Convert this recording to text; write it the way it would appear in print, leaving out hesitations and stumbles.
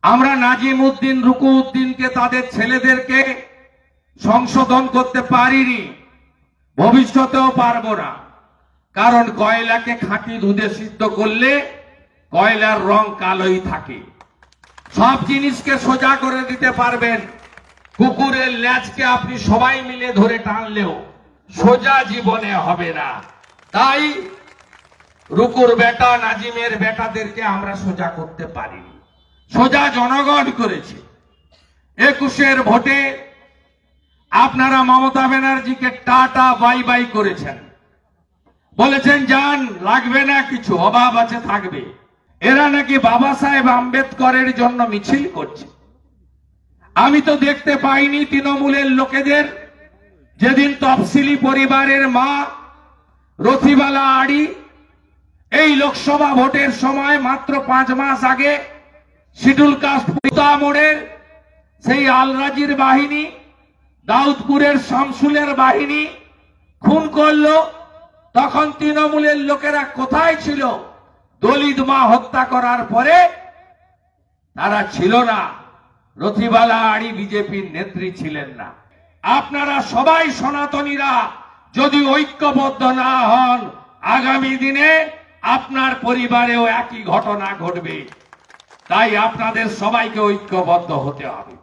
আমরা নাজিম উদ্দিন রুকু উদ্দিনকে তাদের ছেলেদেরকে সংশোধন করতে পারিনি, ভবিষ্যতেও পারবো না। কারণ কয়লাকে খাঁটি দুধে সিদ্ধ করলে কয়লার রং কালোই থাকে। সব জিনিসকে সোজা করে দিতে পারবেন, কুকুরের ল্যাজকে আপনি সবাই মিলে ধরে টানলেও সোজা জীবনে হবে না। তাই রুকুর বেটা নাজিমের বেটাদেরকে আমরা সোজা করতে পারিনি, সোজা জনগণ করেছে। 21-এর ভোটে আপনারা মমতা ব্যানার্জিকে টাটা বাই বাই করেছেন, বলেছেন যান, লাগবে না কিছু, অভাব আছে থাকবে। এরা নাকি বাবা সাহেব আম্বেদকরের জন্য মিছিল করছে। আমি তো দেখতে পাইনি তৃণমূলের লোকেদের যেদিন তফসিলি পরিবারের মা রথিবালা আড়ি এই লোকসভা ভোটের সময় মাত্র 5 মাস আগে শিডিউল কাস্ট মোড়ের সেই আলরাজির বাহিনী, দাউদপুরের শামসুলের বাহিনী খুন করলো, তখন তৃণমূলের লোকেরা কোথায় ছিল? দলিত মা হত্যা করার পরে তারা ছিল না। রথিবালা আড়ি বিজেপির নেত্রী ছিলেন না। আপনারা সবাই সনাতনীরা যদি ঐক্যবদ্ধ না হন, আগামী দিনে আপনার পরিবারেও একই ঘটনা ঘটবে। তাই আপনাদের সবাইকে ঐক্যবদ্ধ হতে হবে।